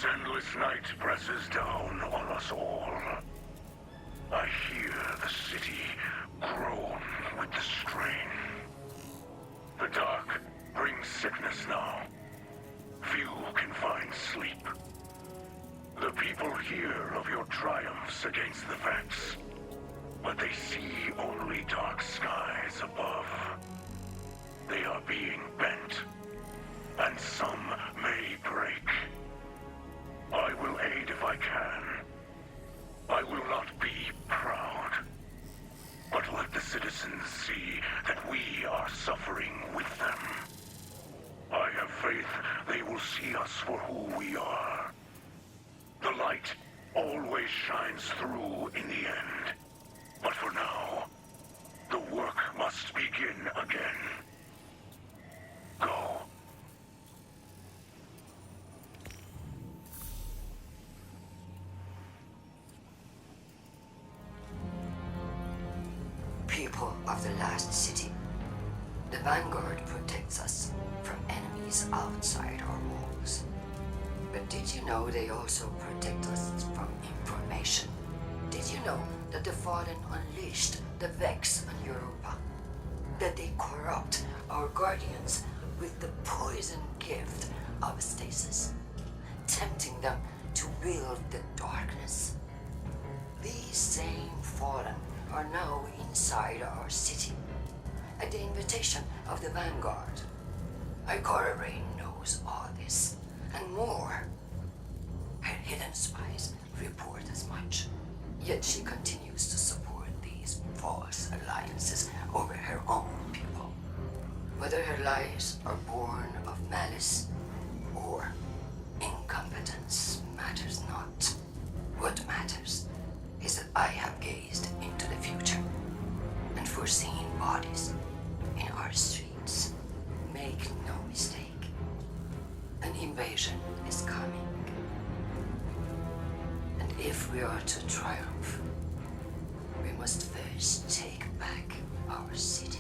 endless night presses down on us all. I hear the city groan with the strain. The dark brings sickness now. Few can find sleep. The people hear of your triumphs against the Vex, but they see only dark skies above. They are being bent, and some may break. I will aid if I can. I will not be proud. But let the citizens see that we are suffering with them. I have faith they will see us for who we are. The light always shines through in the end. But for now, the work must begin again. Go. People of the last city, the Vanguard protects us from enemies outside our walls. But did you know they also protect us from information? Did you know that the Fallen unleashed the Vex on Europa? That they corrupt our guardians with the poison gift of stasis, tempting them to wield the darkness? These same Fallen are now inside our city, at the invitation of the Vanguard. Ikora Rain knows all this, and more. Her hidden spies report as much, yet she continues to support these false alliances over her own people. Whether her lies are born of malice or incompetence matters not. What matters is that I have gazed into the future and foreseen bodies in our streets. Make no mistake. An invasion is coming. And if we are to triumph, we must first take back our city.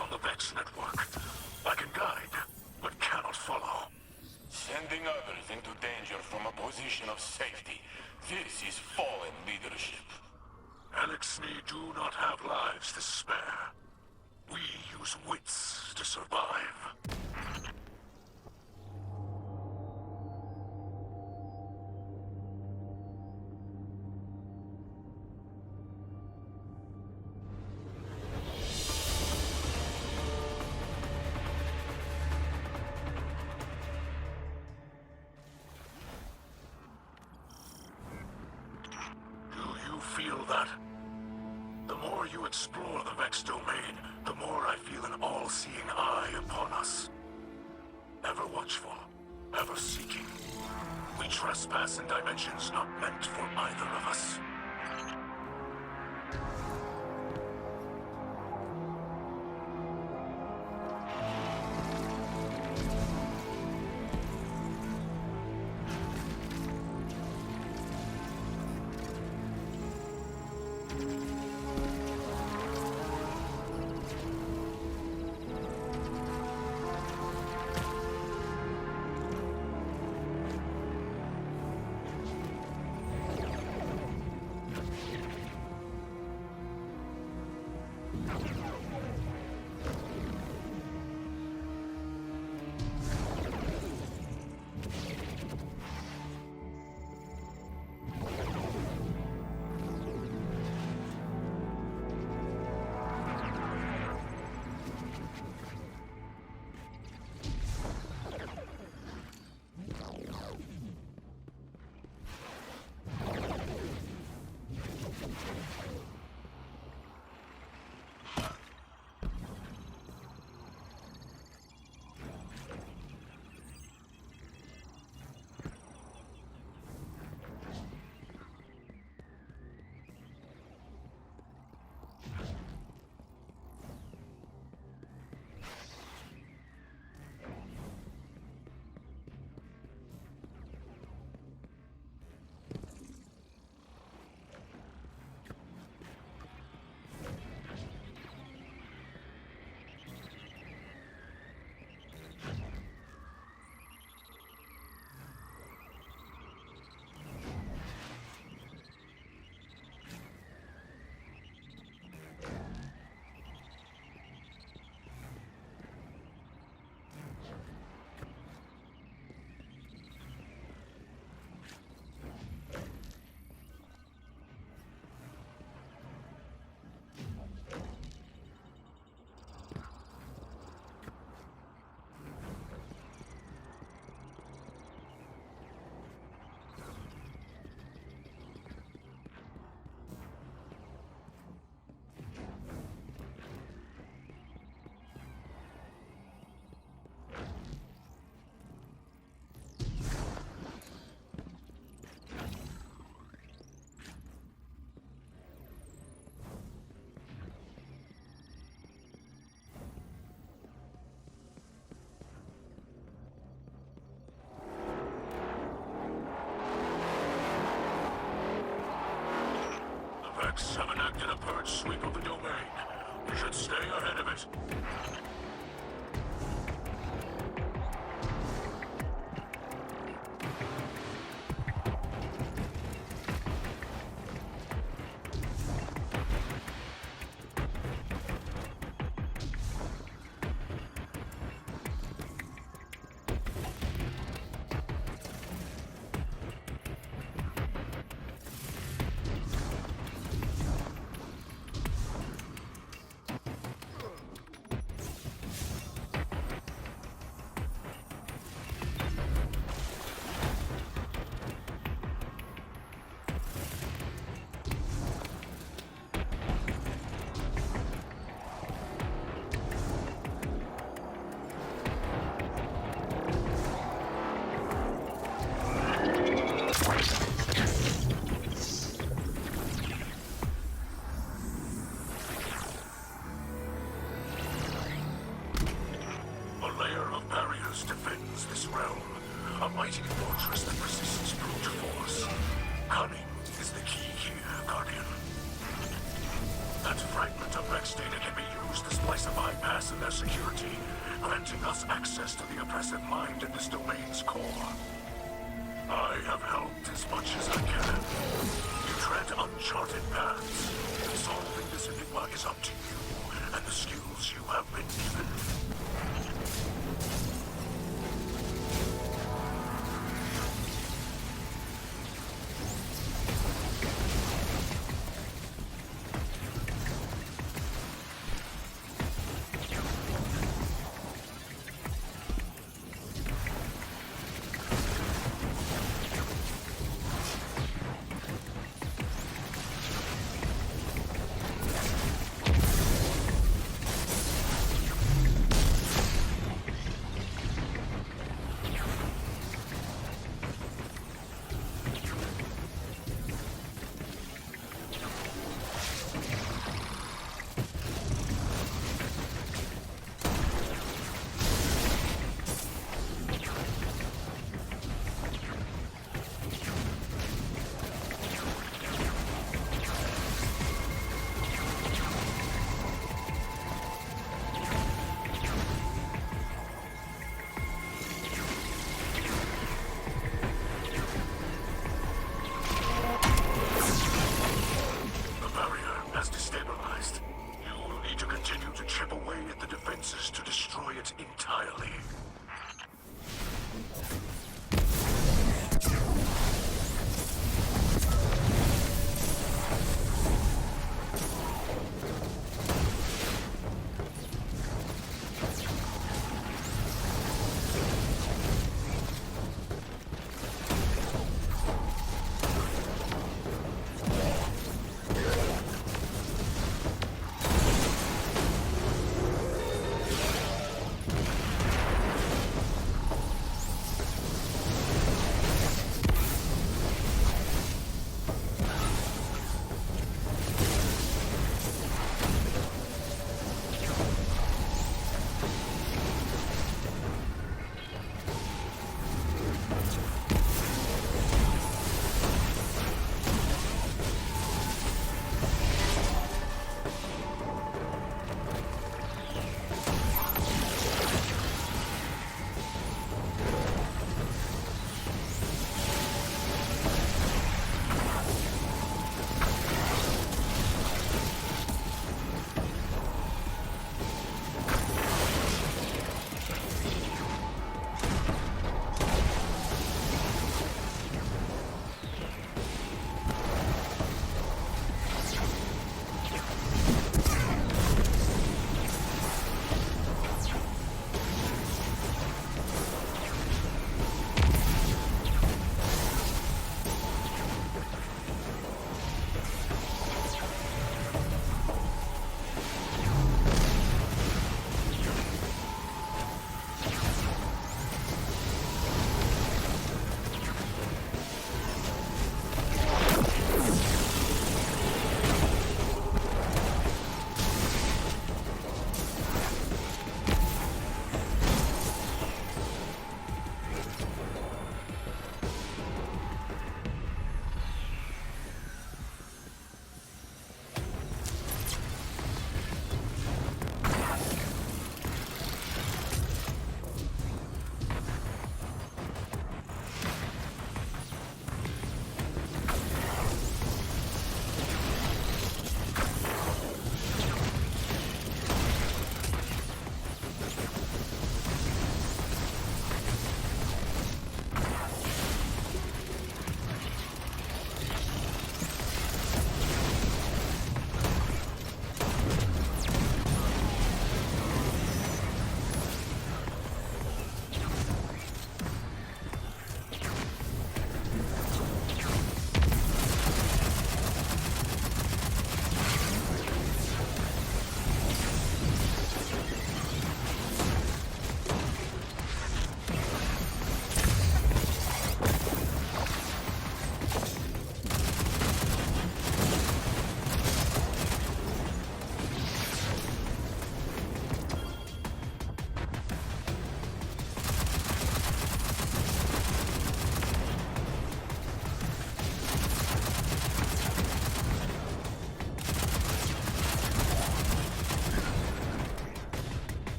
On the Vex network. I can guide, but cannot follow. Sending others into danger from a position of safety. This is fallen leadership. Eliksni do not have lives to spare. We use wits to survive. Feel that? The more you explore the Vex domain, the more I feel an all-seeing eye upon us. Ever watchful, ever seeking. We trespass in dimensions not meant for either of us. first sweep of the domain. We should stay ahead of it. Defends this realm. A mighty fortress that resists brute force. Cunning is the key here, Guardian. That fragment of Vex data can be used to splice a bypass in their security, granting us access to the oppressive mind in this domain's core. I have helped as much as I can. You tread uncharted paths. Solving this enigma is up to you and the skills you have been given.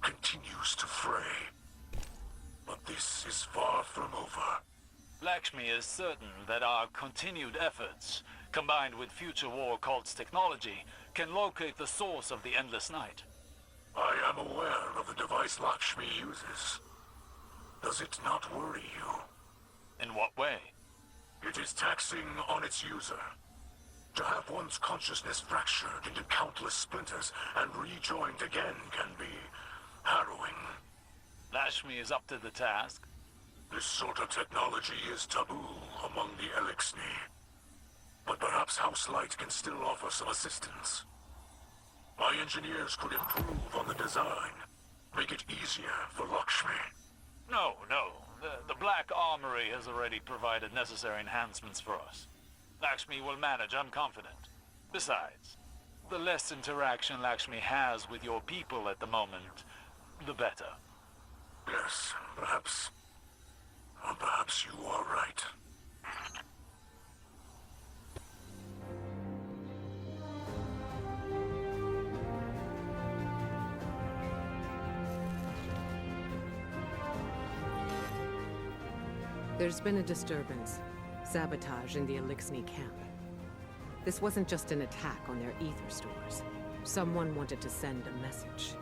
continues to fray. But this is far from over. Lakshmi is certain that our continued efforts, combined with future war cult's technology, can locate the source of the Endless Night. I am aware of the device Lakshmi uses. Does it not worry you? In what way? It is taxing on its user. To have one's consciousness fractured into countless splinters and rejoined again can be harrowing. Lakshmi is up to the task. This sort of technology is taboo among the Eliksni. But perhaps House Light can still offer some assistance. My engineers could improve on the design, make it easier for Lakshmi. No. The Black Armory has already provided necessary enhancements for us. Lakshmi will manage, I'm confident. Besides, the less interaction Lakshmi has with your people at the moment, the better. Yes, perhaps you are right. There's been a disturbance. Sabotage in the Eliksni camp. This wasn't just an attack on their ether stores. Someone wanted to send a message.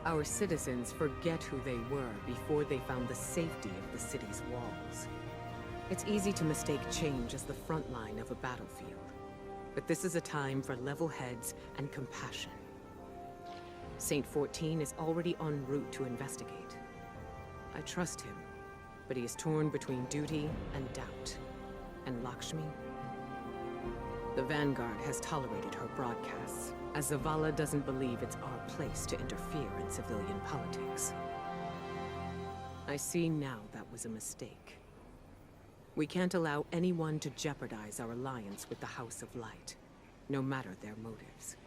Our citizens forget who they were before they found the safety of the city's walls. It's easy to mistake change as the front line of a battlefield. But this is a time for level heads and compassion. Saint 14 is already en route to investigate. I trust him, but he is torn between duty and doubt. And Lakshmi? The Vanguard has tolerated her broadcasts, as Zavala doesn't believe it's our place to interfere in civilian politics. I see now that was a mistake. We can't allow anyone to jeopardize our alliance with the House of Light, no matter their motives.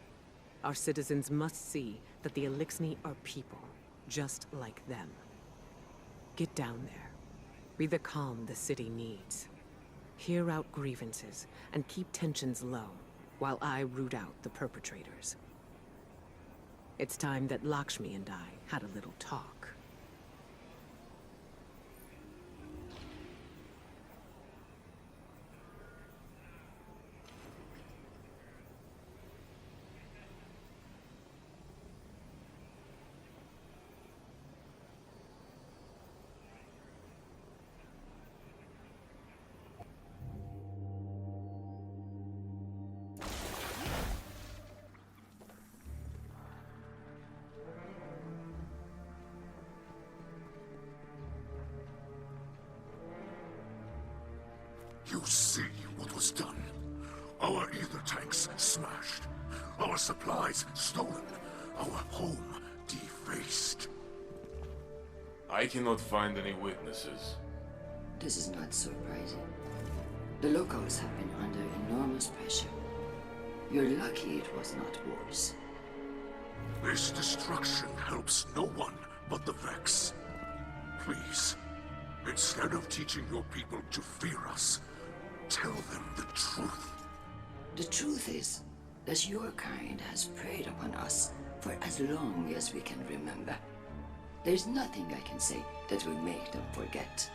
Our citizens must see that the Eliksni are people, just like them. Get down there. Be the calm the city needs. Hear out grievances and keep tensions low while I root out the perpetrators. It's time that Lakshmi and I had a little talk. You see what was done. Our ether tanks smashed. Our supplies stolen. Our home defaced. I cannot find any witnesses. This is not surprising. The locals have been under enormous pressure. You're lucky it was not worse. This destruction helps no one but the Vex. Please, instead of teaching your people to fear us, tell them the truth. The truth is that your kind has preyed upon us for as long as we can remember. There's nothing I can say that will make them forget.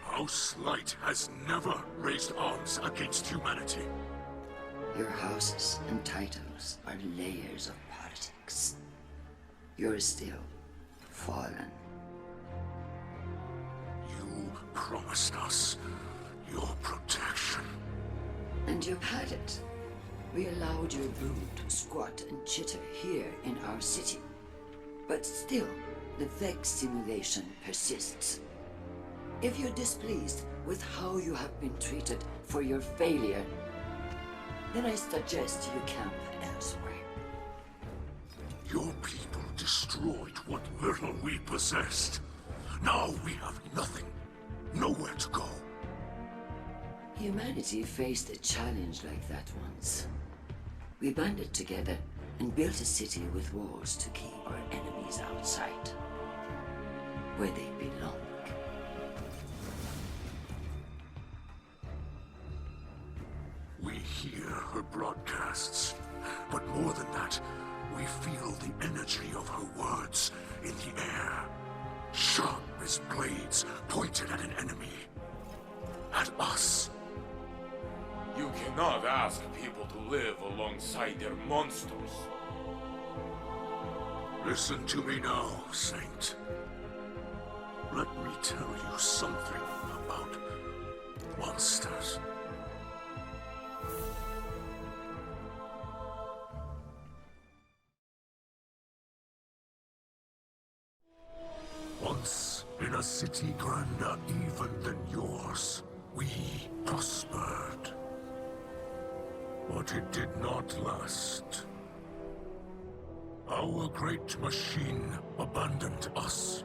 House Light has never raised arms against humanity. Your houses and titles are layers of politics. You're still fallen. You promised us your protection. And you've had it. We allowed your brood to squat and chitter here in our city. But still, the Vex simulation persists. If you're displeased with how you have been treated for your failure, then I suggest you camp elsewhere. Your people destroyed what little we possessed. Now we have nothing. Nowhere to go. Humanity faced a challenge like that once. We banded together and built a city with walls to keep our enemies outside, where they belong. We hear her broadcasts, but more than that, We feel the energy of her words in the air, sharp as blades pointed at an enemy. At us. You cannot ask people to live alongside their monsters. Listen to me now, Saint. Let me tell you something about monsters. Once, in a city grander even than yours, we prospered. But it did not last. Our great machine abandoned us.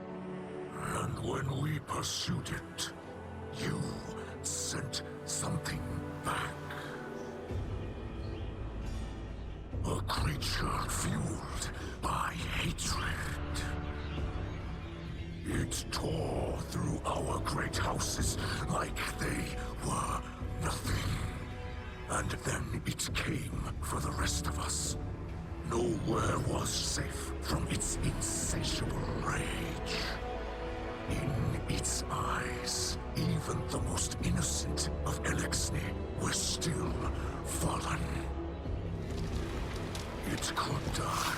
And when we pursued it, you sent something back. A creature fueled by hatred. It tore through our great houses like they were nothing. And then it came for the rest of us. Nowhere was safe from its insatiable rage. In its eyes, even the most innocent of Eliksni were still fallen. It could die,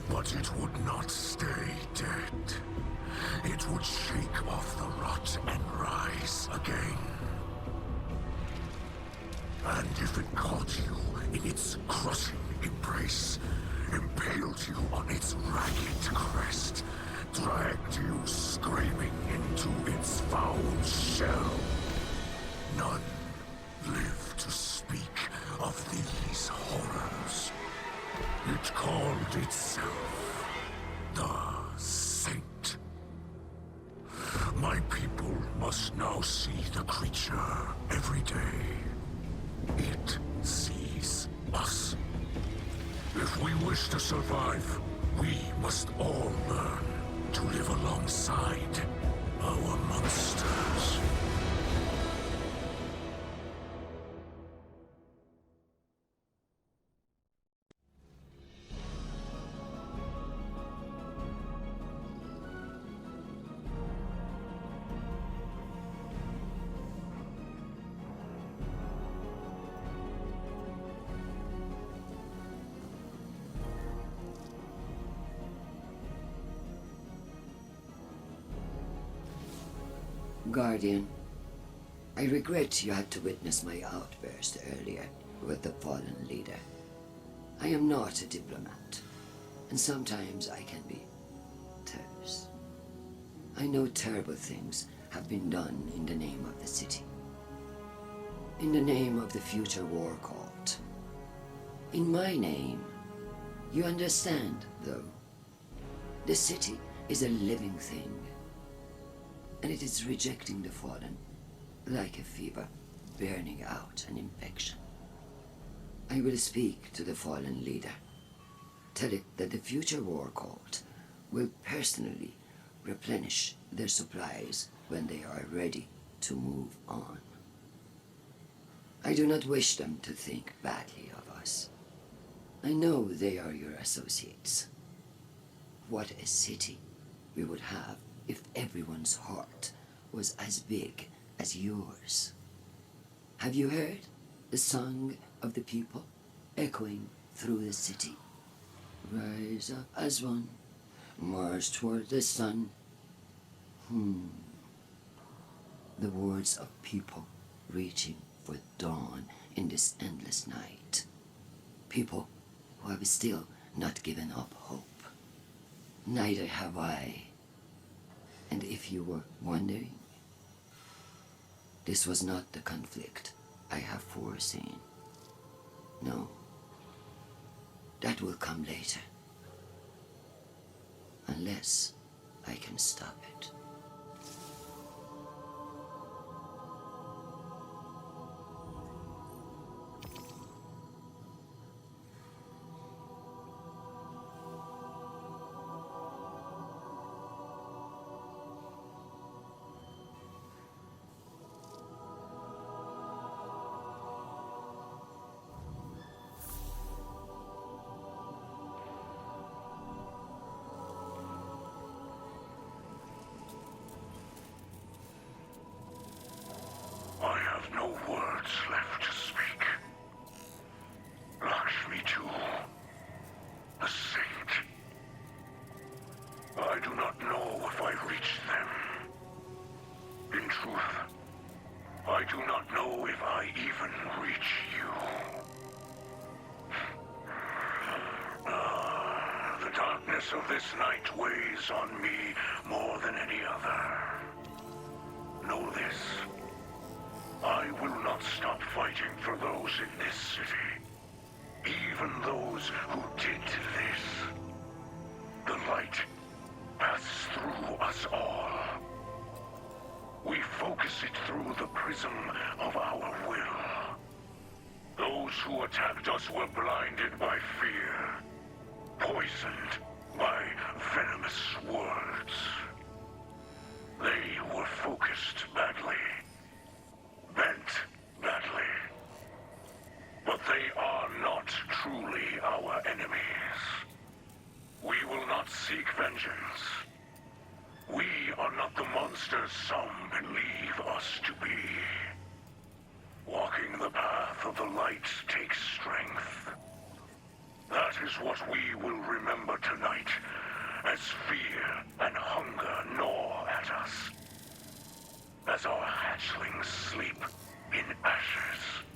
but it would not stay dead. It would shake off the rot and rise again. And if it caught you in its crushing embrace, impaled you on its ragged crest, dragged you screaming into its foul shell, none live to speak of these horrors. It called itself the Saint. My people must now see the creature every day. It sees us. If we wish to survive, we must all learn to live alongside our monsters. Guardian, I regret you had to witness my outburst earlier with the fallen leader. I am not a diplomat, and sometimes I can be terse. I know terrible things have been done in the name of the city. In the name of the future war cult. In my name. You understand, though. The city is a living thing. And it is rejecting the fallen, like a fever, burning out an infection. I will speak to the fallen leader. Tell it that the future war cult will personally replenish their supplies when they are ready to move on. I do not wish them to think badly of us. I know they are your associates. What a city we would have if everyone's heart was as big as yours. Have you heard the song of the people echoing through the city? Rise up as one, march toward the sun. The words of people reaching for dawn in this endless night. People who have still not given up hope. Neither have I. And if you were wondering, this was not the conflict I have foreseen. No, that will come later. Unless I can stop it. I do not know if I reached them. In truth, I do not know if I even reach you. The darkness of this night weighs on me more than any other. Know this. I will not stop fighting for those in this city. Even those who did this. The light passes through us all. We focus it through the prism of our will. Those who attacked us were blinded by fear, poisoned by venomous words. They were focused badly, bent badly. But they are not truly our enemies. We will not seek vengeance. We are not the monsters some believe us to be. Walking the path of the light takes strength. That is what we will remember tonight, as fear and hunger gnaw at us. As our hatchlings sleep in ashes.